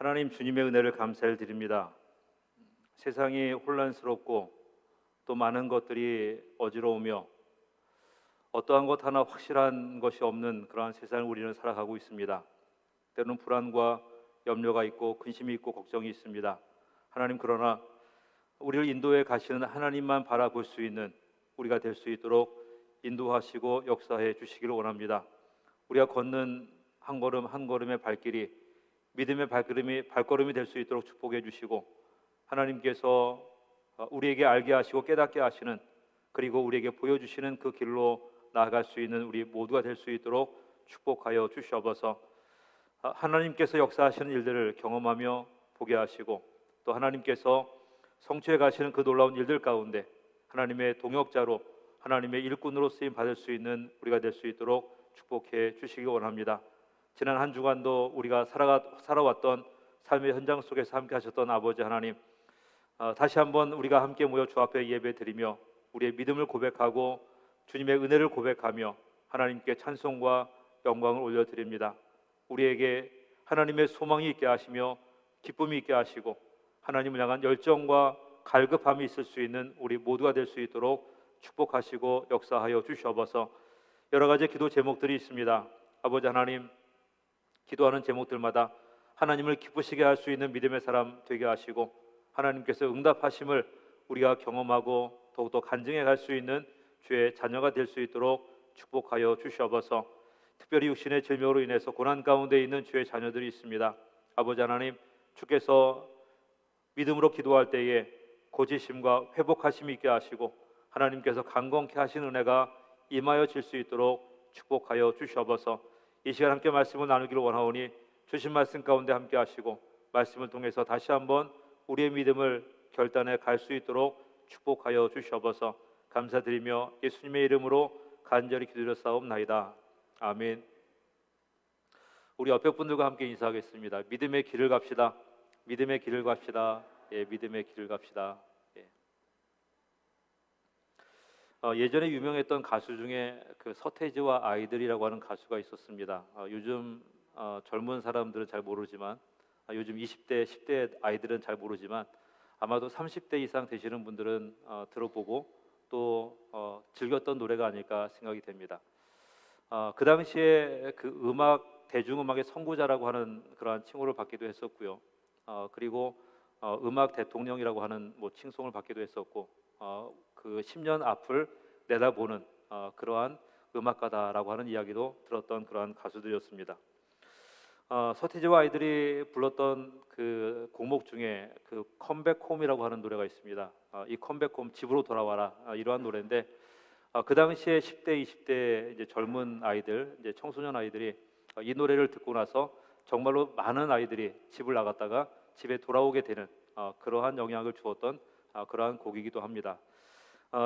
하나님 주님의 은혜를 감사를 드립니다. 세상이 혼란스럽고 또 많은 것들이 어지러우며 어떠한 것 하나 확실한 것이 없는 그러한 세상을 우리는 살아가고 있습니다. 때로는 불안과 염려가 있고 근심이 있고 걱정이 있습니다. 하나님, 그러나 우리를 인도해 가시는 하나님만 바라볼 수 있는 우리가 될 수 있도록 인도하시고 역사해 주시기를 원합니다. 우리가 걷는 한 걸음 한 걸음의 발길이 믿음의 발걸음이 될 수 있도록 축복해 주시고, 하나님께서 우리에게 알게 하시고 깨닫게 하시는, 그리고 우리에게 보여주시는 그 길로 나아갈 수 있는 우리 모두가 될 수 있도록 축복하여 주시옵소서. 하나님께서 역사하시는 일들을 경험하며 보게 하시고, 또 하나님께서 성취해 가시는 그 놀라운 일들 가운데 하나님의 동역자로, 하나님의 일꾼으로 쓰임 받을 수 있는 우리가 될 수 있도록 축복해 주시기 원합니다. 지난 한 주간도 우리가 살아왔던 삶의 현장 속에서 함께 하셨던 아버지 하나님, 다시 한번 우리가 함께 모여 주 앞에 예배드리며 우리의 믿음을 고백하고 주님의 은혜를 고백하며 하나님께 찬송과 영광을 올려드립니다. 우리에게 하나님의 소망이 있게 하시며 기쁨이 있게 하시고 하나님을 향한 열정과 갈급함이 있을 수 있는 우리 모두가 될 수 있도록 축복하시고 역사하여 주시옵소서. 여러 가지 기도 제목들이 있습니다. 아버지 하나님, 기도하는 제목들마다 하나님을 기쁘시게 할 수 있는 믿음의 사람 되게 하시고, 하나님께서 응답하심을 우리가 경험하고 더욱더 간증해 갈 수 있는 주의 자녀가 될 수 있도록 축복하여 주시옵소서. 특별히 육신의 질병으로 인해서 고난 가운데 있는 주의 자녀들이 있습니다. 아버지 하나님, 주께서 믿음으로 기도할 때에 고지심과 회복하심이 있게 하시고 하나님께서 강건케 하신 은혜가 임하여 질 수 있도록 축복하여 주시옵소서. 이 시간 함께 말씀을 나누기를 원하오니 주신 말씀 가운데 함께 하시고 말씀을 통해서 다시 한번 우리의 믿음을 결단해 갈 수 있도록 축복하여 주시옵소서. 감사드리며 예수님의 이름으로 간절히 기도드렸사옵나이다. 아멘. 우리 옆에 분들과 함께 인사하겠습니다. 믿음의 길을 갑시다. 믿음의 길을 갑시다. 예, 믿음의 길을 갑시다. 예. 예전에 유명했던 가수 중에 그 서태지와 아이들이라고 하는 가수가 있었습니다. 요즘 젊은 사람들은 잘 모르지만, 요즘 20대, 10대 아이들은 잘 모르지만 아마도 30대 이상 되시는 분들은 들어보고 또 즐겼던 노래가 아닐까 생각이 됩니다. 그 당시에 그 대중음악의 선구자라고 하는 그러한 칭호를 받기도 했었고요. 그리고 음악 대통령이라고 하는 칭송을 받기도 했었고, 그 10년 앞을 내다보는 그러한 음악가다라고 하는 이야기도 들었던 그러한 가수들이었습니다. 서태지와 아이들이 불렀던 그 곡목 중에 그 컴백홈이라고 하는 노래가 있습니다. 이 컴백홈, 집으로 돌아와라, 이러한 노래인데, 그 당시에 10대, 20대 이제 젊은 아이들, 이제 청소년 아이들이 이 노래를 듣고 나서 정말로 많은 아이들이 집을 나갔다가 집에 돌아오게 되는 그러한 영향을 주었던 그러한 곡이기도 합니다.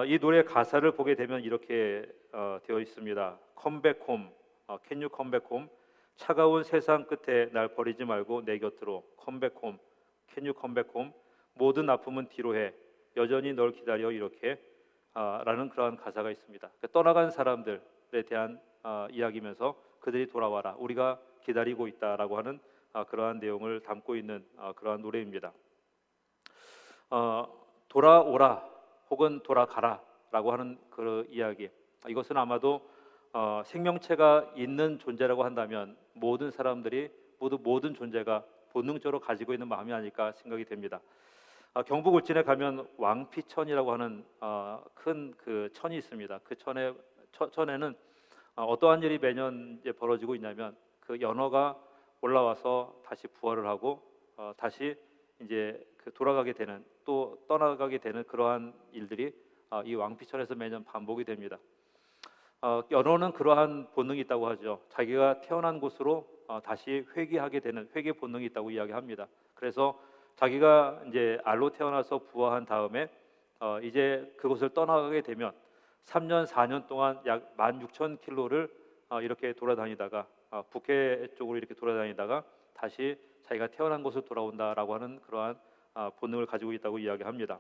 이 노래 가사를 보게 되면 이렇게 되어 있습니다. 컴백홈, Can you come back home? 차가운 세상 끝에 날 버리지 말고 내 곁으로 컴백홈, Can you come back home? 모든 아픔은 뒤로 해, 여전히 널 기다려, 이렇게 라는 그러한 가사가 있습니다. 떠나간 사람들에 대한 이야기면서 그들이 돌아와라, 우리가 기다리고 있다라고 하는 그러한 내용을 담고 있는 그러한 노래입니다. 돌아오라 혹은 돌아가라라고 하는 그 이야기, 이것은 아마도 생명체가 있는 존재라고 한다면 모든 사람들이 모두 모든 존재가 본능적으로 가지고 있는 마음이 아닐까 생각이 됩니다. 경북 울진에 가면 왕피천이라고 하는 큰 그 천이 있습니다. 그 천에는 어떠한 일이 매년 이제 벌어지고 있냐면, 그 연어가 올라와서 다시 부활을 하고 다시 이제 그 돌아가게 되는, 또 떠나가게 되는 그러한 일들이 이 왕피천에서 매년 반복이 됩니다. 연어는 그러한 본능이 있다고 하죠. 자기가 태어난 곳으로 다시 회귀하게 되는 회귀 본능이 있다고 이야기합니다. 그래서 자기가 이제 알로 태어나서 부화한 다음에 이제 그곳을 떠나가게 되면 3년 4년 동안 약 16,000km를 이렇게 돌아다니다가 북해 쪽으로 이렇게 돌아다니다가 다시 자기가 태어난 곳으로 돌아온다라고 하는 그러한 본능을 가지고 있다고 이야기합니다.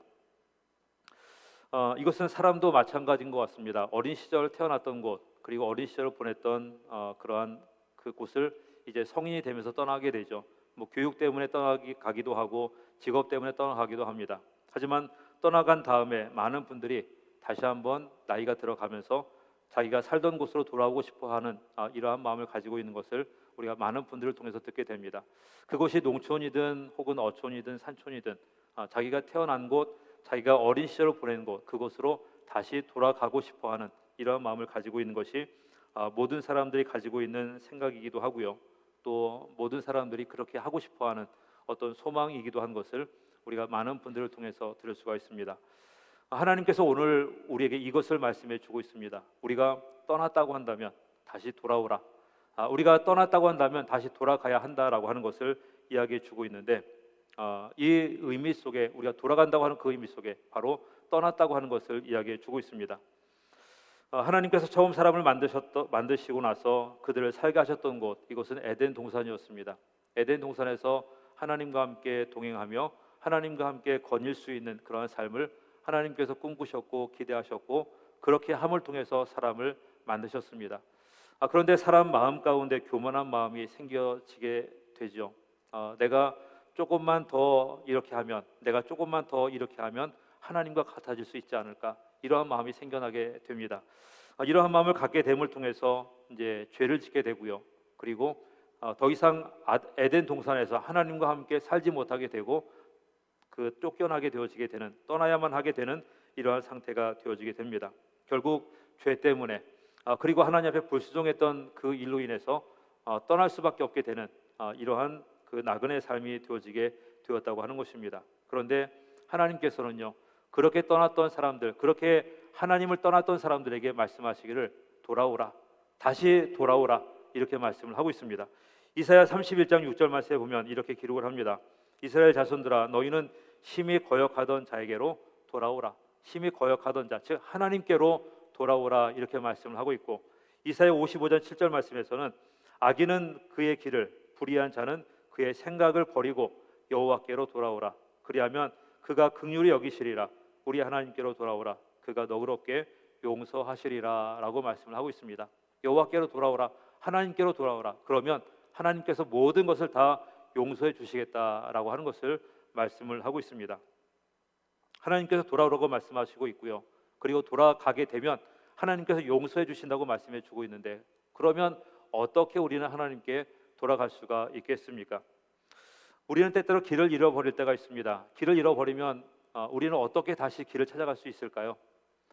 이것은 사람도 마찬가지인 것 같습니다. 어린 시절 태어났던 곳, 그리고 어린 시절을 보냈던 그러한 그 곳을 이제 성인이 되면서 떠나게 되죠. 뭐 교육 때문에 떠나가기도 하고 직업 때문에 떠나가기도 합니다. 하지만 떠나간 다음에 많은 분들이 다시 한번 나이가 들어가면서 자기가 살던 곳으로 돌아오고 싶어하는 이러한 마음을 가지고 있는 것을 우리가 많은 분들을 통해서 듣게 됩니다. 그곳이 농촌이든 혹은 어촌이든 산촌이든 자기가 태어난 곳, 자기가 어린 시절을 보낸 곳, 그곳으로 다시 돌아가고 싶어하는 이러한 마음을 가지고 있는 것이 모든 사람들이 가지고 있는 생각이기도 하고요. 또 모든 사람들이 그렇게 하고 싶어하는 어떤 소망이기도 한 것을 우리가 많은 분들을 통해서 들을 수가 있습니다. 하나님께서 오늘 우리에게 이것을 말씀해 주고 있습니다. 우리가 떠났다고 한다면 다시 돌아오라. 우리가 떠났다고 한다면 다시 돌아가야 한다라고 하는 것을 이야기해 주고 있는데 이 의미 속에 우리가 돌아간다고 하는 그 의미 속에 바로 떠났다고 하는 것을 이야기해 주고 있습니다. 하나님께서 처음 사람을 만드시고 나서 그들을 살게 하셨던 곳, 이곳은 에덴 동산이었습니다. 에덴 동산에서 하나님과 함께 동행하며 하나님과 함께 거닐 수 있는 그러한 삶을 하나님께서 꿈꾸셨고 기대하셨고 그렇게 함을 통해서 사람을 만드셨습니다. 그런데 사람 마음 가운데 교만한 마음이 생겨지게 되죠. 내가 조금만 더 이렇게 하면, 내가 조금만 더 이렇게 하면 하나님과 같아질 수 있지 않을까, 이러한 마음이 생겨나게 됩니다. 이러한 마음을 갖게 됨을 통해서 이제 죄를 짓게 되고요. 그리고 더 이상 에덴 동산에서 하나님과 함께 살지 못하게 되고 그 쫓겨나게 되어지게 되는, 떠나야만 하게 되는 이러한 상태가 되어지게 됩니다. 결국 죄 때문에 그리고 하나님 앞에 불순종했던 그 일로 인해서 떠날 수밖에 없게 되는 이러한 그 나그네 삶이 되어지게 되었다고 하는 것입니다. 그런데 하나님께서는요, 그렇게 떠났던 사람들, 그렇게 하나님을 떠났던 사람들에게 말씀하시기를 돌아오라, 다시 돌아오라, 이렇게 말씀을 하고 있습니다. 이사야 31장 6절 말씀에 보면 이렇게 기록을 합니다. 이스라엘 자손들아, 너희는 심히 거역하던 자에게로 돌아오라. 심히 거역하던 자, 즉 하나님께로 돌아오라, 이렇게 말씀을 하고 있고, 이사야 55장 7절 말씀에서는 악인은 그의 길을, 불의한 자는 그의 생각을 버리고 여호와께로 돌아오라. 그리하면 그가 긍휼히 여기시리라. 우리 하나님께로 돌아오라. 그가 너그럽게 용서하시리라, 라고 말씀을 하고 있습니다. 여호와께로 돌아오라, 하나님께로 돌아오라. 그러면 하나님께서 모든 것을 다 용서해 주시겠다라고 하는 것을 말씀을 하고 있습니다. 하나님께서 돌아오라고 말씀하시고 있고요. 그리고 돌아가게 되면 하나님께서 용서해 주신다고 말씀해 주고 있는데, 그러면 어떻게 우리는 하나님께 돌아갈 수가 있겠습니까? 우리는 때때로 길을 잃어버릴 때가 있습니다. 길을 잃어버리면 우리는 어떻게 다시 길을 찾아갈 수 있을까요?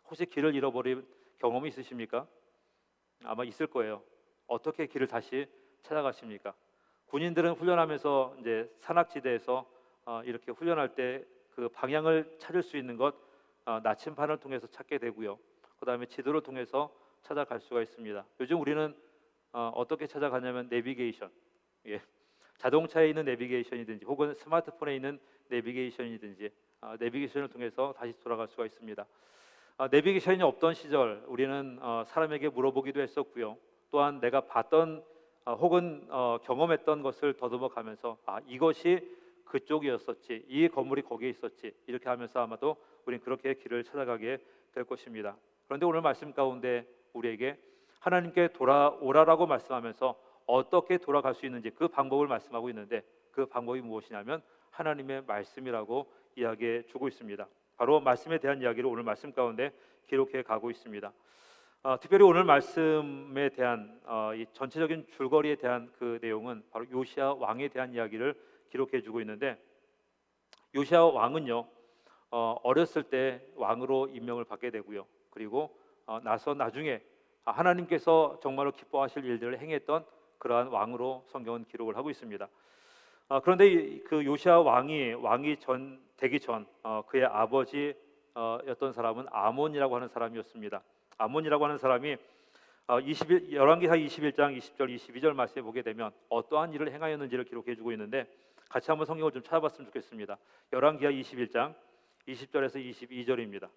혹시 길을 잃어버린 경험이 있으십니까? 아마 있을 거예요. 어떻게 길을 다시 찾아가십니까? 군인들은 훈련하면서 이제 산악지대에서 이렇게 훈련할 때 그 방향을 찾을 수 있는 것, 나침반을 통해서 찾게 되고요. 그 다음에 지도를 통해서 찾아갈 수가 있습니다. 요즘 우리는 어떻게 찾아가냐면 내비게이션, 자동차에 있는 내비게이션이든지 혹은 스마트폰에 있는 내비게이션이든지 내비게이션을 통해서 다시 돌아갈 수가 있습니다. 내비게이션이 없던 시절 우리는 사람에게 물어보기도 했었고요. 또한 내가 봤던 혹은 경험했던 것을 더듬어 가면서 이것이 그쪽이었었지, 이 건물이 거기에 있었지, 이렇게 하면서 아마도 우리는 그렇게 길을 찾아가게 될 것입니다. 그런데 오늘 말씀 가운데 우리에게 하나님께 돌아오라라고 말씀하면서 어떻게 돌아갈 수 있는지 그 방법을 말씀하고 있는데, 그 방법이 무엇이냐면 하나님의 말씀이라고 이야기해 주고 있습니다. 바로 말씀에 대한 이야기를 오늘 말씀 가운데 기록해 가고 있습니다. 특별히 오늘 말씀에 대한 이 전체적인 줄거리에 대한 그 내용은 바로 요시야 왕에 대한 이야기를 기록해 주고 있는데, 요시야 왕은요 어렸을 때 왕으로 임명을 받게 되고요. 그리고 나중에 하나님께서 정말로 기뻐하실 일들을 행했던 그러한 왕으로 성경은 기록을 하고 있습니다. 그런데 그 요시야 왕이 되기 전 그의 아버지였던 사람은 아몬이라고 하는 사람이었습니다. 아몬이라고 하는 사람이 열왕기하 21장 20절 22절 말씀에 보게 되면 어떠한 일을 행하였는지를 기록해 주고 있는데, 같이 한번 성경을 좀 찾아봤으면 좋겠습니다. 열왕기하 21장 20절에서 22절입니다.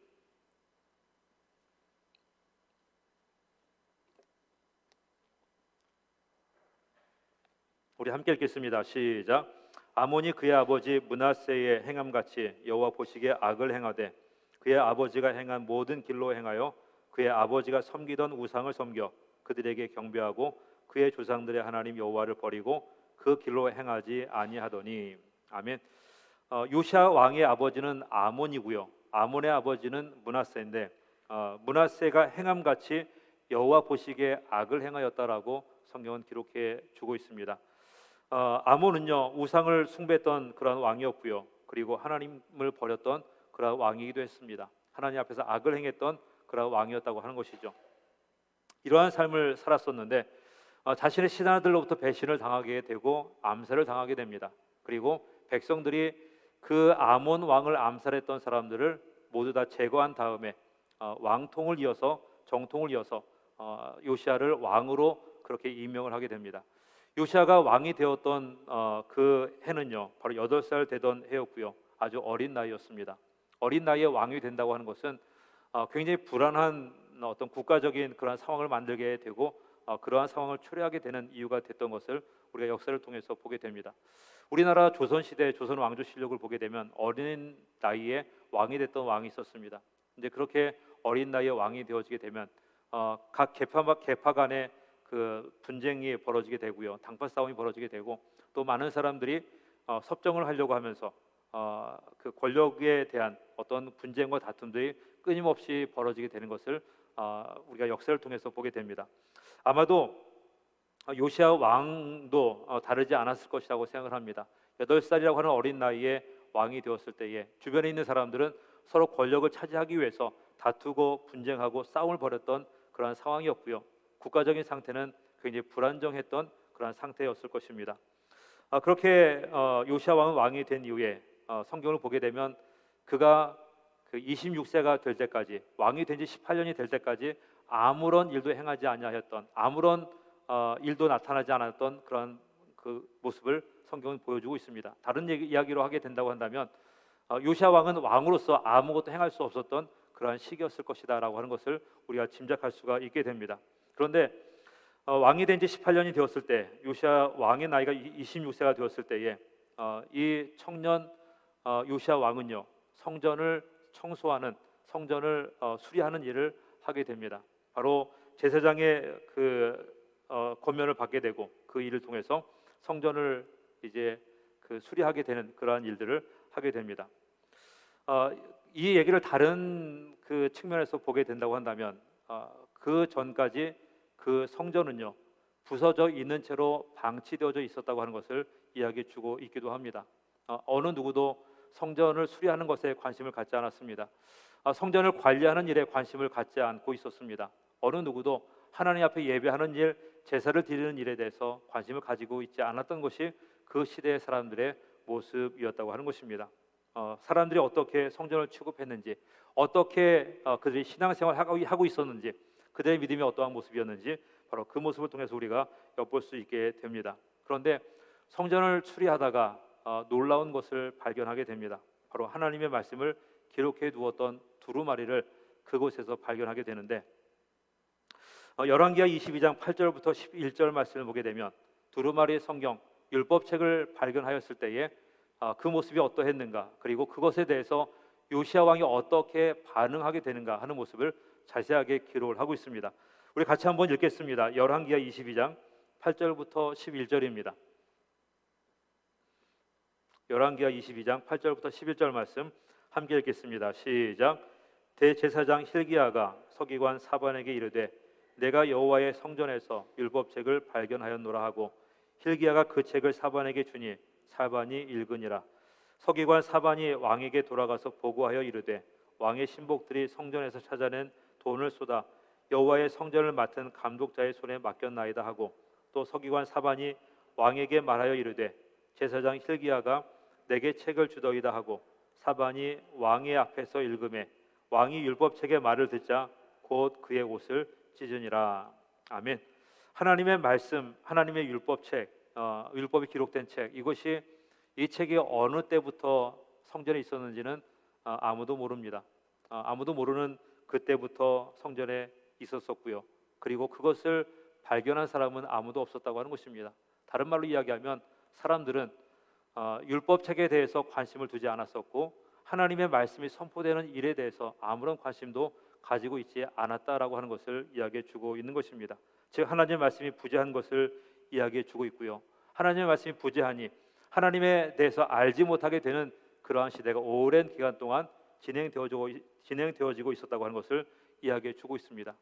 우리 함께 읽겠습니다. 시작. 아몬이 그의 아버지 므낫세의 행함같이 여호와 보시기에 악을 행하되 그의 아버지가 행한 모든 길로 행하여 그의 아버지가 섬기던 우상을 섬겨 그들에게 경배하고 그의 조상들의 하나님 여호와를 버리고 그 그 길로 행하지 아니하더니. 아멘. 요시아 왕의 아버지는 아몬이고요. 아몬의 아버지는 므낫세인데 므낫세가 행함같이 여호와 보시기에 악을 행하였다라고 성경은 기록해 주고 있습니다. 아몬은요 우상을 숭배했던 그런 왕이었고요. 그리고 하나님을 버렸던 그런 왕이기도 했습니다. 하나님 앞에서 악을 행했던 그런 왕이었다고 하는 것이죠. 이러한 삶을 살았었는데 자신의 신하들로부터 배신을 당하게 되고 암살을 당하게 됩니다. 그리고 백성들이 그 아몬 왕을 암살했던 사람들을 모두 다 제거한 다음에 왕통을 이어서 정통을 이어서 요시아를 왕으로 그렇게 임명을 하게 됩니다. 요시아가 왕이 되었던 그 해는요 바로 8살 되던 해였고요. 아주 어린 나이였습니다. 어린 나이에 왕이 된다고 하는 것은 굉장히 불안한 어떤 국가적인 그런 상황을 만들게 되고 그러한 상황을 초래하게 되는 이유가 됐던 것을 우리가 역사를 통해서 보게 됩니다. 우리나라 조선시대 조선 왕조실록을 보게 되면 어린 나이에 왕이 됐던 왕이 있었습니다. 이제 그렇게 어린 나이에 왕이 되어지게 되면 각 계파 간의 그 분쟁이 벌어지게 되고요, 당파 싸움이 벌어지게 되고 또 많은 사람들이 섭정을 하려고 하면서 그 권력에 대한 어떤 분쟁과 다툼들이 끊임없이 벌어지게 되는 것을 우리가 역사를 통해서 보게 됩니다. 아마도 요시아 왕도 다르지 않았을 것이라고 생각을 합니다. 8살이라고 하는 어린 나이에 왕이 되었을 때에 주변에 있는 사람들은 서로 권력을 차지하기 위해서 다투고 분쟁하고 싸움을 벌였던 그러한 상황이었고요. 국가적인 상태는 굉장히 불안정했던 그러한 상태였을 것입니다. 그렇게 요시아 왕은 왕이 된 이후에 성경을 보게 되면 그가 그 26세가 될 때까지 왕이 된 지 18년이 될 때까지 아무런 일도 행하지 아니하였던 아무런 일도 나타나지 않았던 그런 그 모습을 성경은 보여주고 있습니다. 다른 이야기로 하게 된다고 한다면 요시아 왕은 왕으로서 아무것도 행할 수 없었던 그러한 시기였을 것이다라고 하는 것을 우리가 짐작할 수가 있게 됩니다. 그런데 왕이 된 지 18년이 되었을 때 요시아 왕의 나이가 26세가 되었을 때에 이 청년 요시아 왕은요 성전을 청소하는 성전을 수리하는 일을 하게 됩니다. 바로 제사장의 그 권면을 받게 되고 그 일을 통해서 성전을 이제 그 수리하게 되는 그러한 일들을 하게 됩니다. 이 얘기를 다른 그 측면에서 보게 된다고 한다면 그 전까지 그 성전은요 부서져 있는 채로 방치되어져 있었다고 하는 것을 이야기해 주고 있기도 합니다. 어느 누구도 성전을 수리하는 것에 관심을 갖지 않았습니다. 성전을 관리하는 일에 관심을 갖지 않고 있었습니다. 어느 누구도 하나님 앞에 예배하는 일, 제사를 드리는 일에 대해서 관심을 가지고 있지 않았던 것이 그 시대의 사람들의 모습이었다고 하는 것입니다. 사람들이 어떻게 성전을 취급했는지, 어떻게 그들이 신앙생활을 하고 있었는지, 그들의 믿음이 어떠한 모습이었는지 바로 그 모습을 통해서 우리가 엿볼 수 있게 됩니다. 그런데 성전을 수리하다가 놀라운 것을 발견하게 됩니다. 바로 하나님의 말씀을 기록해 두었던 두루마리를 그곳에서 발견하게 되는데 열왕기하 22장 8절부터 11절 말씀을 보게 되면 두루마리의 성경 율법책을 발견하였을 때에 그 모습이 어떠했는가, 그리고 그것에 대해서 요시아 왕이 어떻게 반응하게 되는가 하는 모습을 자세하게 기록을 하고 있습니다. 우리 같이 한번 읽겠습니다. 열왕기하 22장 8절부터 11절입니다. 열왕기하 22장 8절부터 11절 말씀 함께 읽겠습니다. 시작. 대제사장 힐기야가 서기관 사반에게 이르되 내가 여호와의 성전에서 율법책을 발견하였노라 하고 힐기야가 그 책을 사반에게 주니 사반이 읽으니라. 서기관 사반이 왕에게 돌아가서 보고하여 이르되 왕의 신복들이 성전에서 찾아낸 돈을 쏟아 여호와의 성전을 맡은 감독자의 손에 맡겼나이다 하고 또 서기관 사반이 왕에게 말하여 이르되 제사장 힐기야가 내게 책을 주더이다 하고 사반이 왕의 앞에서 읽음에 왕이 율법책의 말을 듣자 곧 그의 옷을 찢으니라. 아멘. 하나님의 말씀, 하나님의 율법책, 율법이 기록된 책, 이것이 이 책이 어느 때부터 성전에 있었는지는 아무도 모릅니다. 아무도 모르는 그때부터 성전에 있었었고요. 그리고 그것을 발견한 사람은 아무도 없었다고 하는 것입니다. 다른 말로 이야기하면 사람들은 율법책에 대해서 관심을 두지 않았었고 하나님의 말씀이 선포되는 일에 대해서 아무런 관심도 가지고 있지 않았다라고 하는 것을 이야기해 주고 있는 것입니다. 즉 하나님의 말씀이 부재한 것을 이야기해 주고 있고요. 하나님의 말씀이 부재하니 하나님에 대해서 알지 못하게 되는 그러한 시대가 오랜 기간 동안 진행되어지고 있었다고 하는 것을 이야기해 주고 있습니다.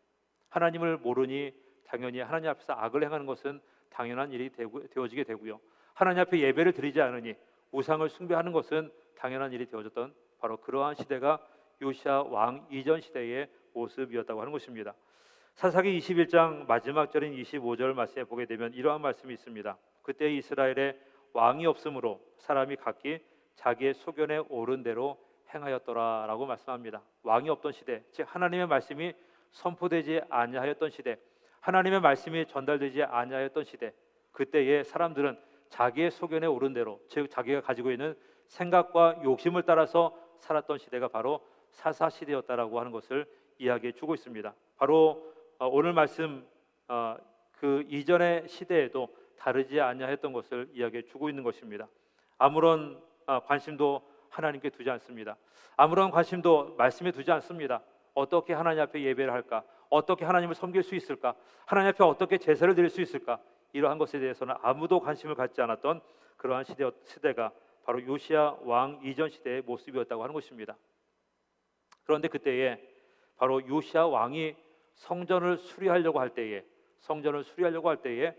하나님을 모르니 당연히 하나님 앞에서 악을 행하는 것은 당연한 일이 되어지게 되고요. 하나님 앞에 예배를 드리지 않으니 우상을 숭배하는 것은 당연한 일이 되어졌던 바로 그러한 시대가 요시야 왕 이전 시대의 모습이었다고 하는 것입니다. 사사기 21장 마지막 절인 25절 말씀에 보게 되면 이러한 말씀이 있습니다. 그때 이스라엘에 왕이 없으므로 사람이 각기 자기의 소견에 오른 대로 행하였더라라고 말씀합니다. 왕이 없던 시대, 즉 하나님의 말씀이 선포되지 아니하였던 시대, 하나님의 말씀이 전달되지 아니하였던 시대, 그때의 사람들은 자기의 소견에 오른 대로, 즉 자기가 가지고 있는 생각과 욕심을 따라서 살았던 시대가 바로 사사 시대였다라고 하는 것을 이야기해 주고 있습니다. 바로 오늘 말씀 그 이전의 시대에도 다르지 아니하였던 것을 이야기해 주고 있는 것입니다. 아무런 관심도 하나님께 두지 않습니다. 아무런 관심도 말씀에 두지 않습니다. 어떻게 하나님 앞에 예배를 할까? 어떻게 하나님을 섬길 수 있을까? 하나님 앞에 어떻게 제사를 드릴 수 있을까? 이러한 것에 대해서는 아무도 관심을 갖지 않았던 그러한 시대가 바로 요시야 왕 이전 시대의 모습이었다고 하는 것입니다. 그런데 그때에 바로 요시야 왕이 성전을 수리하려고 할 때에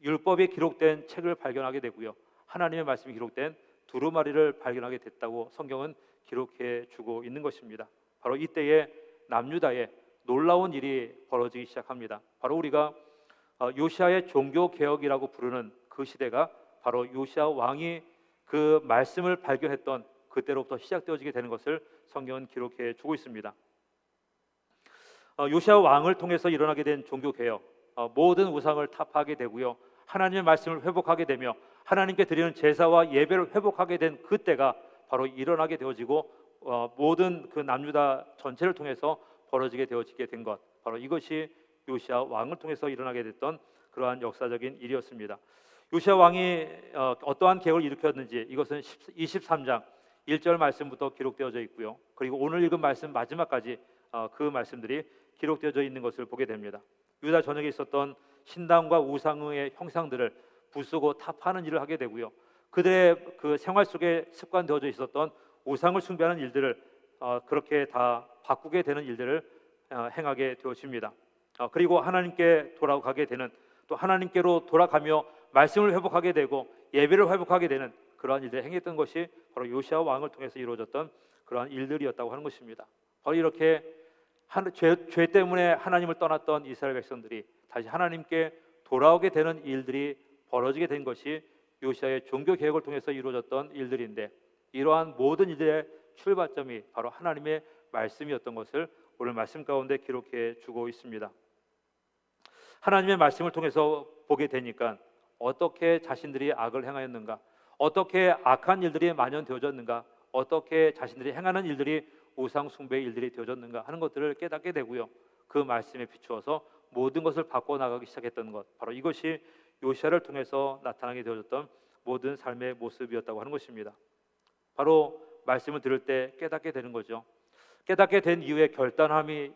율법이 기록된 책을 발견하게 되고요. 하나님의 말씀이 기록된 두루마리를 발견하게 됐다고 성경은 기록해 주고 있는 것입니다. 바로 이때에 남유다에 놀라운 일이 벌어지기 시작합니다. 바로 우리가 요시야의 종교 개혁이라고 부르는 그 시대가 바로 요시야 왕이 그 말씀을 발견했던 그때로부터 시작되어지게 되는 것을 성경은 기록해 주고 있습니다. 요시야 왕을 통해서 일어나게 된 종교 개혁, 모든 우상을 타파하게 되고요. 하나님의 말씀을 회복하게 되며 하나님께 드리는 제사와 예배를 회복하게 된 그때가 바로 일어나게 되어지고 모든 그 남유다 전체를 통해서 벌어지게 되어지게 된 것, 바로 이것이 요시야 왕을 통해서 일어나게 됐던 그러한 역사적인 일이었습니다. 요시야 왕이 어떠한 개혁을 일으켰는지 이것은 23장 1절 말씀부터 기록되어져 있고요. 그리고 오늘 읽은 말씀 마지막까지 그 말씀들이 기록되어져 있는 것을 보게 됩니다. 유다 전역에 있었던 신당과 우상의 형상들을 부수고 타파하는 일을 하게 되고요. 그들의 그 생활 속에 습관되어져 있었던 우상을 숭배하는 일들을 그렇게 다 바꾸게 되는 일들을 행하게 되어집니다. 그리고 하나님께 돌아가게 되는, 또 하나님께로 돌아가며 말씀을 회복하게 되고 예배를 회복하게 되는 그러한 일들을 행했던 것이 바로 요시야 왕을 통해서 이루어졌던 그러한 일들이었다고 하는 것입니다. 바로 이렇게 죄 때문에 하나님을 떠났던 이스라엘 백성들이 다시 하나님께 돌아오게 되는 일들이 벌어지게 된 것이 요시야의 종교 개혁을 통해서 이루어졌던 일들인데, 이러한 모든 일들의 출발점이 바로 하나님의 말씀이었던 것을 오늘 말씀 가운데 기록해 주고 있습니다. 하나님의 말씀을 통해서 보게 되니까 어떻게 자신들이 악을 행하였는가, 어떻게 악한 일들이 만연되어졌는가, 어떻게 자신들이 행하는 일들이 우상 숭배의 일들이 되어졌는가 하는 것들을 깨닫게 되고요. 그 말씀에 비추어서 모든 것을 바꿔나가기 시작했던 것, 바로 이것이 요시야를 통해서 나타나게 되어졌던 모든 삶의 모습이었다고 하는 것입니다. 바로 말씀을 들을 때 깨닫게 되는 거죠. 깨닫게 된 이후에 결단함이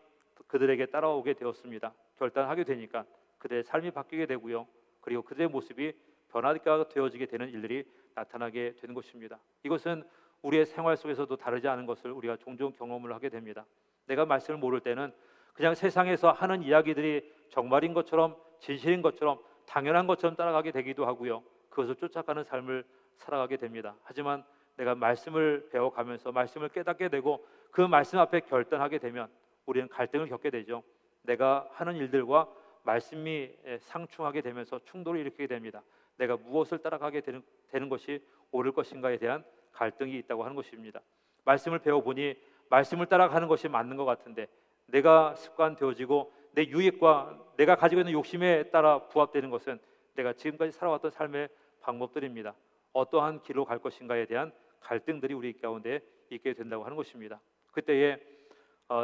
그들에게 따라오게 되었습니다. 결단하게 되니까 그들의 삶이 바뀌게 되고요. 그리고 그들의 모습이 변화가 되어지게 되는 일들이 나타나게 되는 것입니다. 이것은 우리의 생활 속에서도 다르지 않은 것을 우리가 종종 경험을 하게 됩니다. 내가 말씀을 모를 때는 그냥 세상에서 하는 이야기들이 정말인 것처럼, 진실인 것처럼, 당연한 것처럼 따라가게 되기도 하고요. 그것을 쫓아가는 삶을 살아가게 됩니다. 하지만 내가 말씀을 배워가면서 말씀을 깨닫게 되고 그 말씀 앞에 결단하게 되면 우리는 갈등을 겪게 되죠. 내가 하는 일들과 말씀이 상충하게 되면서 충돌을 일으키게 됩니다. 내가 무엇을 따라가게 되는 것이 옳을 것인가에 대한 갈등이 있다고 하는 것입니다. 말씀을 배워보니 말씀을 따라가는 것이 맞는 것 같은데 내가 습관되어지고 내 유익과 내가 가지고 있는 욕심에 따라 부합되는 것은 내가 지금까지 살아왔던 삶의 방법들입니다. 어떠한 길로 갈 것인가에 대한 갈등들이 우리 가운데 있게 된다고 하는 것입니다. 그때에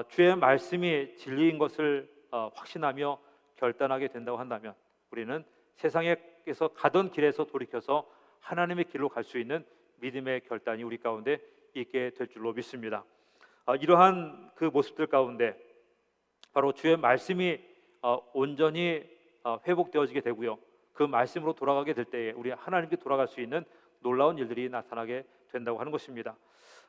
주의 말씀이 진리인 것을 확신하며 결단하게 된다고 한다면 우리는 세상에서 가던 길에서 돌이켜서 하나님의 길로 갈 수 있는 믿음의 결단이 우리 가운데 있게 될 줄로 믿습니다. 이러한 그 모습들 가운데 바로 주의 말씀이 온전히 회복되어지게 되고요. 그 말씀으로 돌아가게 될 때에 우리 하나님께 돌아갈 수 있는 놀라운 일들이 나타나게 된다고 하는 것입니다.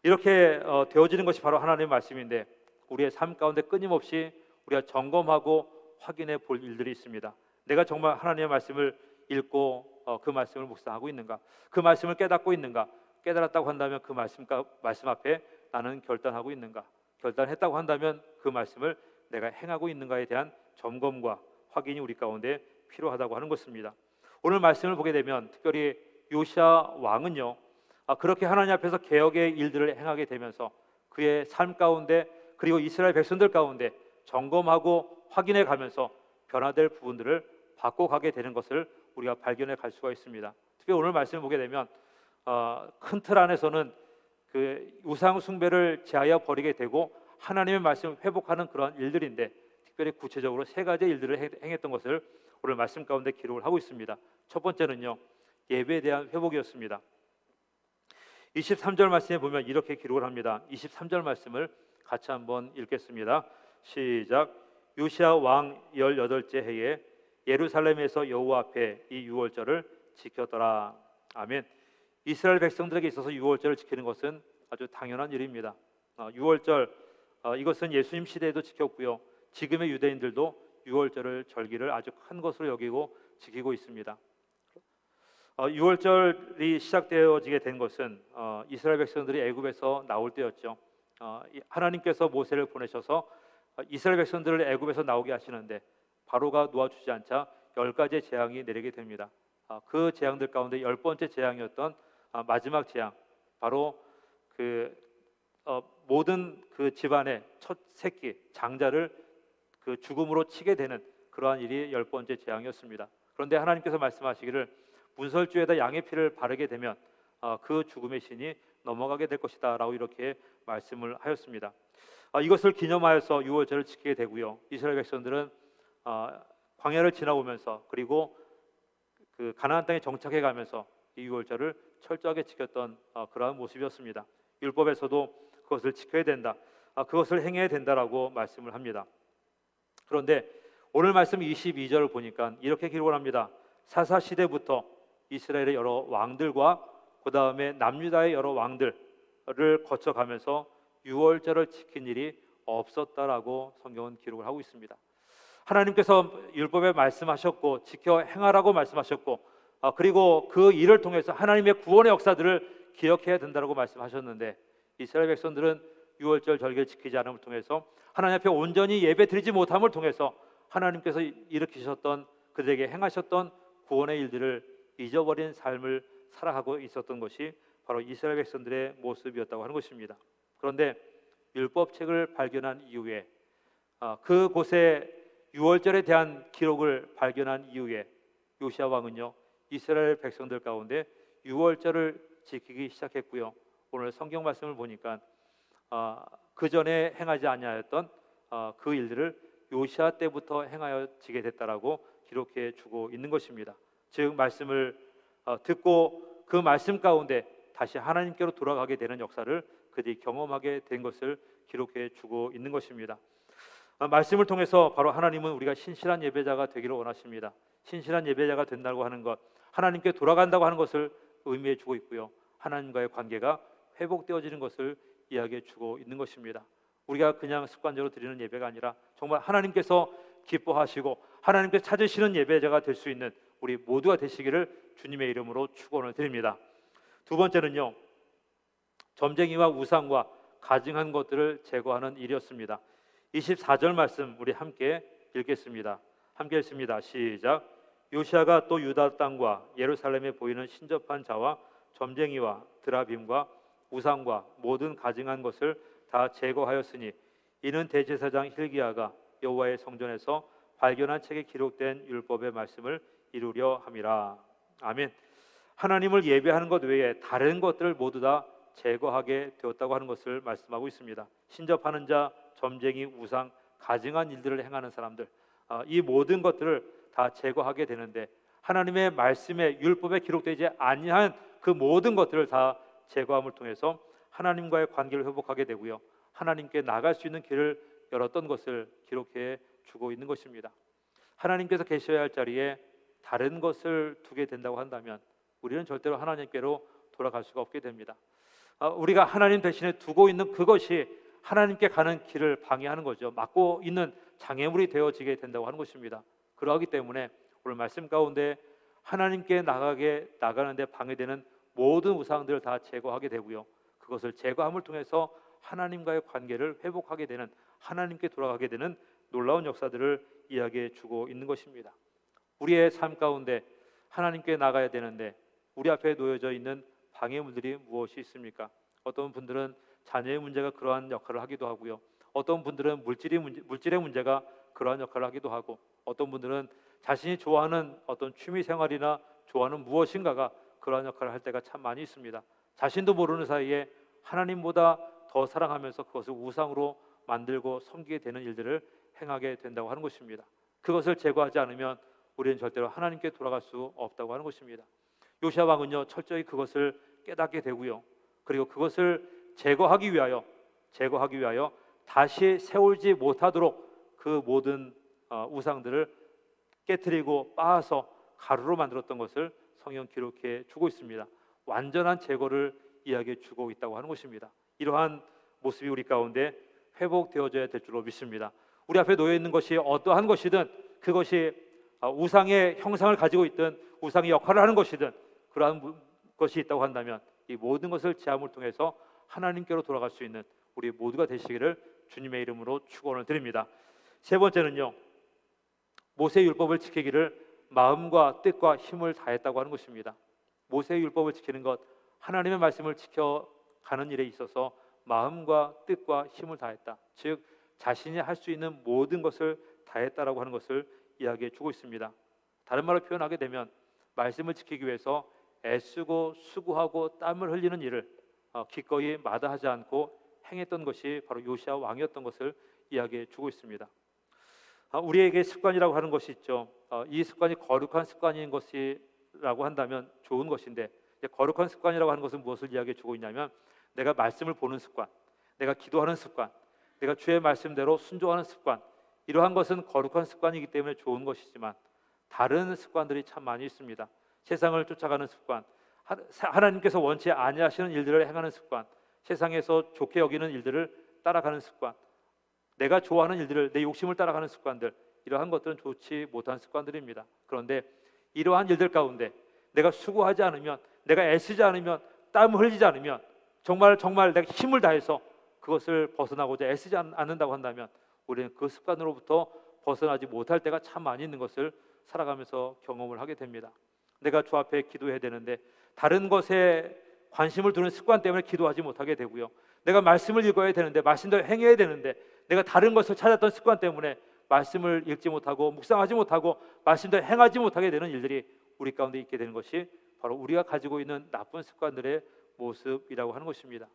이렇게 되어지는 것이 바로 하나님의 말씀인데, 우리의 삶 가운데 끊임없이 우리가 점검하고 확인해 볼 일들이 있습니다. 내가 정말 하나님의 말씀을 읽고 그 말씀을 묵상하고 있는가, 그 말씀을 깨닫고 있는가, 깨달았다고 한다면 그 말씀 앞에 나는 결단하고 있는가, 결단했다고 한다면 그 말씀을 내가 행하고 있는가에 대한 점검과 확인이 우리 가운데 필요하다고 하는 것입니다. 오늘 말씀을 보게 되면 특별히 요시야 왕은요, 그렇게 하나님 앞에서 개혁의 일들을 행하게 되면서 그의 삶 가운데 그리고 이스라엘 백성들 가운데 점검하고 확인해 가면서 변화될 부분들을 바꿔가게 되는 것을 우리가 발견해 갈 수가 있습니다. 특히 오늘 말씀을 보게 되면 큰 틀 안에서는 그 우상 숭배를 제하여 버리게 되고 하나님의 말씀을 회복하는 그러한 일들인데, 특별히 구체적으로 세 가지 일들을 행했던 것을 오늘 말씀 가운데 기록을 하고 있습니다. 첫 번째는요, 예배에 대한 회복이었습니다. 23절 말씀에 보면 이렇게 기록을 합니다. 23절 말씀을 같이 한번 읽겠습니다. 시작. 요시야 왕 18째 해에 예루살렘에서 여호와 앞에 이 유월절을 지켰더라. 아멘. 이스라엘 백성들에게 있어서 유월절을 지키는 것은 아주 당연한 일입니다. 유월절, 이것은 예수님 시대에도 지켰고요, 지금의 유대인들도 유월절을 절기를 아주 큰 것으로 여기고 지키고 있습니다. 유월절이 시작되어지게 된 것은 이스라엘 백성들이 애굽에서 나올 때였죠. 하나님께서 모세를 보내셔서 이스라엘 백성들을 애굽에서 나오게 하시는데 바로가 놓아주지 않자 10가지의 재앙이 내리게 됩니다. 그 재앙들 가운데 10번째 재앙이었던 마지막 재앙, 바로 그 모든 그 집안의 첫 새끼 장자를 그 죽음으로 치게 되는 그러한 일이 10번째 재앙이었습니다. 그런데 하나님께서 말씀하시기를 문설주에다 양의 피를 바르게 되면 그 죽음의 신이 넘어가게 될 것이다 라고 이렇게 말씀을 하였습니다. 이것을 기념하여서 유월절을 지키게 되고요, 이스라엘 백성들은 광야를 지나오면서 그리고 그 가나안 땅에 정착해 가면서 이 유월절을 철저하게 지켰던 그러한 모습이었습니다. 율법에서도 그것을 지켜야 된다, 그것을 행해야 된다라고 말씀을 합니다. 그런데 오늘 말씀 22절을 보니까 이렇게 기록을 합니다. 사사 시대부터 이스라엘의 여러 왕들과 그 다음에 남유다의 여러 왕들을 거쳐가면서 유월절을 지킨 일이 없었다라고 성경은 기록을 하고 있습니다. 하나님께서 율법에 말씀하셨고 지켜 행하라고 말씀하셨고 그리고 그 일을 통해서 하나님의 구원의 역사들을 기억해야 된다라고 말씀하셨는데, 이스라엘 백성들은 유월절 절기를 지키지 않음을 통해서 하나님 앞에 온전히 예배 드리지 못함을 통해서 하나님께서 일으키셨던 그들에게 행하셨던 구원의 일들을 잊어버린 삶을 살아가고 있었던 것이 바로 이스라엘 백성들의 모습이었다고 하는 것입니다. 그런데 율법책을 발견한 이후에 그곳에 유월절에 대한 기록을 발견한 이후에 요시야 왕은요, 이스라엘 백성들 가운데 유월절을 지키기 시작했고요, 오늘 성경 말씀을 보니까 그 전에 행하지 아니하였던 그 일들을 요시야 때부터 행하여지게 됐다라고 기록해 주고 있는 것입니다. 즉 말씀을 듣고 그 말씀 가운데 다시 하나님께로 돌아가게 되는 역사를 그들이 경험하게 된 것을 기록해 주고 있는 것입니다. 말씀을 통해서 바로 하나님은 우리가 신실한 예배자가 되기를 원하십니다. 신실한 예배자가 된다고 하는 것, 하나님께 돌아간다고 하는 것을 의미해 주고 있고요, 하나님과의 관계가 회복되어지는 것을 이야기해 주고 있는 것입니다. 우리가 그냥 습관적으로 드리는 예배가 아니라 정말 하나님께서 기뻐하시고 하나님께 찾으시는 예배자가 될 수 있는 우리 모두가 되시기를 주님의 이름으로 축원을 드립니다. 두 번째는요, 점쟁이와 우상과 가증한 것들을 제거하는 일이었습니다. 24절 말씀 우리 함께 읽겠습니다. 함께 읽습니다. 시작. 요시야가 또 유다 땅과 예루살렘에 보이는 신접한 자와 점쟁이와 드라빔과 우상과 모든 가증한 것을 다 제거하였으니 이는 대제사장 hil기야가 여호와의 성전에서 발견한 책에 기록된 율법의 말씀을 이루려 함이라. 아멘. 하나님을 예배하는 것 외에 다른 것들을 모두 다 제거하게 되었다고 하는 것을 말씀하고 있습니다. 신접하는 자, 점쟁이, 우상, 가증한 일들을 행하는 사람들, 이 모든 것들을 다 제거하게 되는데 하나님의 말씀에 율법에 기록되지 아니한 그 모든 것들을 다 제거함을 통해서 하나님과의 관계를 회복하게 되고요, 하나님께 나갈 수 있는 길을 열었던 것을 기록해 주고 있는 것입니다. 하나님께서 계셔야 할 자리에 다른 것을 두게 된다고 한다면 우리는 절대로 하나님께로 돌아갈 수가 없게 됩니다. 우리가 하나님 대신에 두고 있는 그것이 하나님께 가는 길을 방해하는 거죠. 막고 있는 장애물이 되어지게 된다고 하는 것입니다. 그러하기 때문에 오늘 말씀 가운데 하나님께 나가는데 방해되는 모든 우상들을 다 제거하게 되고요. 그것을 제거함을 통해서 하나님과의 관계를 회복하게 되는, 하나님께 돌아가게 되는 놀라운 역사들을 이야기해 주고 있는 것입니다. 우리의 삶 가운데 하나님께 나가야 되는데 우리 앞에 놓여져 있는 방해물들이 무엇이 있습니까? 어떤 분들은 자녀의 문제가 그러한 역할을 하기도 하고요. 어떤 분들은 물질의 문제가 그러한 역할을 하기도 하고, 어떤 분들은 자신이 좋아하는 어떤 취미 생활이나 좋아하는 무엇인가가 그러한 역할을 할 때가 참 많이 있습니다. 자신도 모르는 사이에 하나님보다 더 사랑하면서 그것을 우상으로 만들고 섬기게 되는 일들을 행하게 된다고 하는 것입니다. 그것을 제거하지 않으면 우리는 절대로 하나님께 돌아갈 수 없다고 하는 것입니다. 요시아 왕은요 철저히 그것을 깨닫게 되고요. 그리고 그것을 제거하기 위하여 다시 세우지 못하도록 그 모든 우상들을 깨트리고 빻아서 가루로 만들었던 것을 성경 기록해 주고 있습니다. 완전한 제거를 이야기해 주고 있다고 하는 것입니다. 이러한 모습이 우리 가운데 회복되어져야 될 줄로 믿습니다. 우리 앞에 놓여 있는 것이 어떠한 것이든, 그것이 우상의 형상을 가지고 있든 우상의 역할을 하는 것이든, 그러한 것이 있다고 한다면 이 모든 것을 제함을 통해서 하나님께로 돌아갈 수 있는 우리 모두가 되시기를 주님의 이름으로 축원을 드립니다. 세 번째는요, 모세의 율법을 지키기를 마음과 뜻과 힘을 다했다고 하는 것입니다. 모세의 율법을 지키는 것, 하나님의 말씀을 지켜가는 일에 있어서 마음과 뜻과 힘을 다했다. 즉 자신이 할 수 있는 모든 것을 다했다라고 하는 것을 이야기해 주고 있습니다. 다른 말로 표현하게 되면 말씀을 지키기 위해서 애쓰고 수고하고 땀을 흘리는 일을 기꺼이 마다하지 않고 행했던 것이 바로 요시아 왕이었던 것을 이야기해 주고 있습니다. 우리에게 습관이라고 하는 것이 있죠. 이 습관이 거룩한 습관인 것이라고 한다면 좋은 것인데, 거룩한 습관이라고 하는 것은 무엇을 이야기해 주고 있냐면 내가 말씀을 보는 습관, 내가 기도하는 습관, 내가 주의 말씀대로 순종하는 습관, 이러한 것은 거룩한 습관이기 때문에 좋은 것이지만 다른 습관들이 참 많이 있습니다. 세상을 쫓아가는 습관, 하나님께서 원치 아니하시는 일들을 행하는 습관, 세상에서 좋게 여기는 일들을 따라가는 습관, 내가 좋아하는 일들을, 내 욕심을 따라가는 습관들, 이러한 것들은 좋지 못한 습관들입니다. 그런데 이러한 일들 가운데 내가 수고하지 않으면, 내가 애쓰지 않으면, 땀을 흘리지 않으면, 정말 내가 힘을 다해서 그것을 벗어나고자 애쓰지 않는다고 한다면 우리는 그 습관으로부터 벗어나지 못할 때가 참 많이 있는 것을 살아가면서 경험을 하게 됩니다. 내가 주 앞에 기도해야 되는데 다른 것에 관심을 두는 습관 때문에 기도하지 못하게 되고요. 내가 말씀을 읽어야 되는데, 말씀대로 행해야 되는데 내가 다른 것을 찾았던 습관 때문에 말씀을 읽지 못하고 묵상하지 못하고 말씀대로 행하지 못하게 되는 일들이 우리 가운데 있게 되는 것이 바로 우리가 가지고 있는 나쁜 습관들의 모습이라고 하는 것입니다.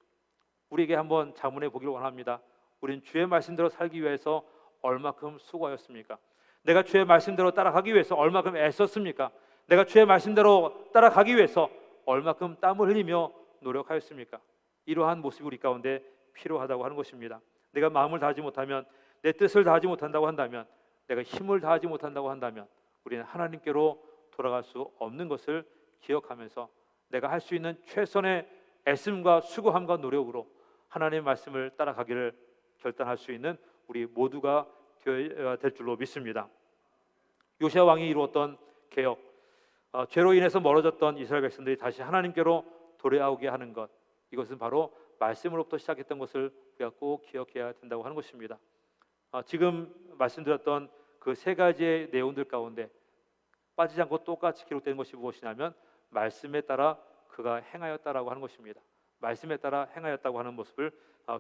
우리에게 한번 자문해 보기를 원합니다. 우리는 주의 말씀대로 살기 위해서 얼마큼 수고하였습니까? 내가 주의 말씀대로 따라가기 위해서 얼마큼 애썼습니까? 내가 주의 말씀대로 따라가기 위해서 얼마큼 땀을 흘리며 노력하였습니까? 이러한 모습이 우리 가운데 필요하다고 하는 것입니다. 내가 마음을 다하지 못하면, 내 뜻을 다하지 못한다고 한다면, 내가 힘을 다하지 못한다고 한다면 우리는 하나님께로 돌아갈 수 없는 것을 기억하면서 내가 할 수 있는 최선의 애씀과 수고함과 노력으로 하나님의 말씀을 따라가기를 결단할 수 있는 우리 모두가 되어야 될 줄로 믿습니다. 요시아 왕이 이루었던 개혁, 죄로 인해서 멀어졌던 이스라엘 백성들이 다시 하나님께로 돌아오게 하는 것, 이것은 바로 말씀으로부터 시작했던 것을 우리가 꼭 기억해야 된다고 하는 것입니다. 지금 말씀드렸던 그 세 가지의 내용들 가운데 빠지지 않고 똑같이 기록된 것이 무엇이냐면 말씀에 따라 그가 행하였다라고 하는 것입니다. 말씀에 따라 행하였다고 하는 모습을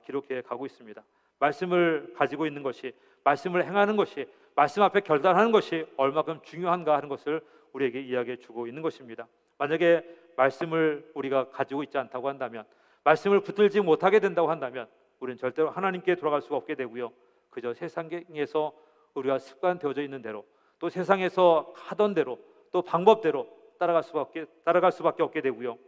기록해 가고 있습니다. 말씀을 가지고 있는 것이, 말씀을 행하는 것이, 말씀 앞에 결단하는 것이 얼마큼 중요한가 하는 것을 우리에게 이야기해 주고 있는 것입니다. 만약에 말씀을 우리가 가지고 있지 않다고 한다면, 말씀을 붙들지 못하게 된다고 한다면 우리는 절대로 하나님께 돌아갈 수가 없게 되고요. 그저 세상에서 우리가 습관되어져 있는 대로, 또 세상에서 하던 대로, 또 방법대로 따라갈 수밖에 없게 되고요.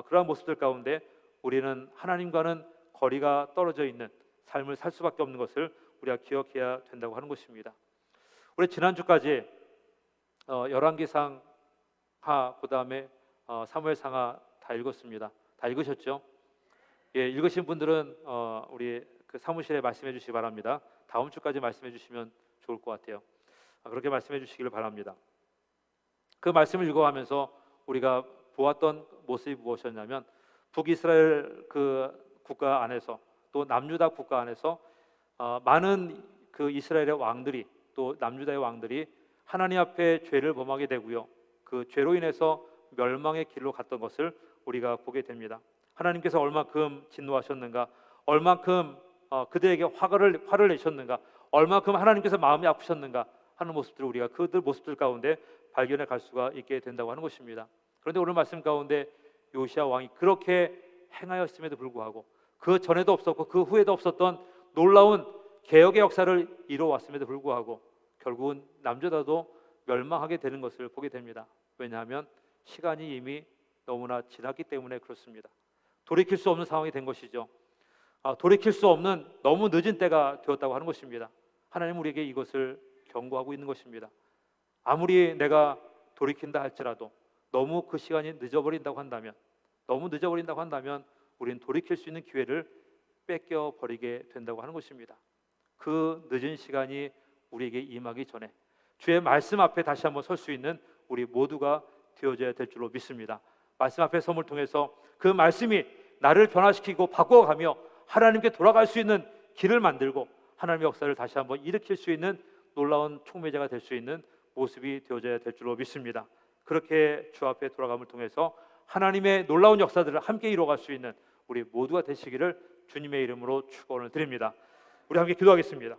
그러한 모습들 가운데 우리는 하나님과는 거리가 떨어져 있는 삶을 살 수밖에 없는 것을 우리가 기억해야 된다고 하는 것입니다. 우리 지난주까지 열왕기상 하, 그다음에 사무엘상하 다 읽었습니다. 다 읽으셨죠? 예, 읽으신 분들은 우리 그 사무실에 말씀해 주시기 바랍니다. 다음 주까지 말씀해 주시면 좋을 것 같아요. 그렇게 말씀해 주시기를 바랍니다. 그 말씀을 읽어가면서 우리가 보았던 모습이 무엇이었냐면, 북이스라엘 그 국가 안에서 또 남유다 국가 안에서 많은 그 이스라엘의 왕들이, 또 남유다의 왕들이 하나님 앞에 죄를 범하게 되고요, 그 죄로 인해서 멸망의 길로 갔던 것을 우리가 보게 됩니다. 하나님께서 얼마큼 진노하셨는가, 얼마큼 그들에게 화를 내셨는가, 얼마큼 하나님께서 마음이 아프셨는가 하는 모습들을 우리가 그들 모습들 가운데 발견해 갈 수가 있게 된다고 하는 것입니다. 그런데 오늘 말씀 가운데 요시야 왕이 그렇게 행하였음에도 불구하고, 그 전에도 없었고 그 후에도 없었던 놀라운 개혁의 역사를 이루어왔음에도 불구하고 결국은 남유다도 멸망하게 되는 것을 보게 됩니다. 왜냐하면 시간이 이미 너무나 지났기 때문에 그렇습니다. 돌이킬 수 없는 상황이 된 것이죠. 돌이킬 수 없는 너무 늦은 때가 되었다고 하는 것입니다. 하나님 우리에게 이것을 경고하고 있는 것입니다. 아무리 내가 돌이킨다 할지라도 너무 그 시간이 늦어버린다고 한다면, 우리는 돌이킬 수 있는 기회를 뺏겨 버리게 된다고 하는 것입니다. 그 늦은 시간이 우리에게 임하기 전에 주의 말씀 앞에 다시 한번 설 수 있는 우리 모두가 되어져야 될 줄로 믿습니다. 말씀 앞에 섬을 통해서 그 말씀이 나를 변화시키고 바꿔가며 하나님께 돌아갈 수 있는 길을 만들고 하나님의 역사를 다시 한번 일으킬 수 있는 놀라운 촉매자가 될 수 있는 모습이 되어져야 될 줄로 믿습니다. 그렇게 주 앞에 돌아감을 통해서 하나님의 놀라운 역사들을 함께 이루어갈 수 있는 우리 모두가 되시기를 주님의 이름으로 축원을 드립니다. 우리 함께 기도하겠습니다.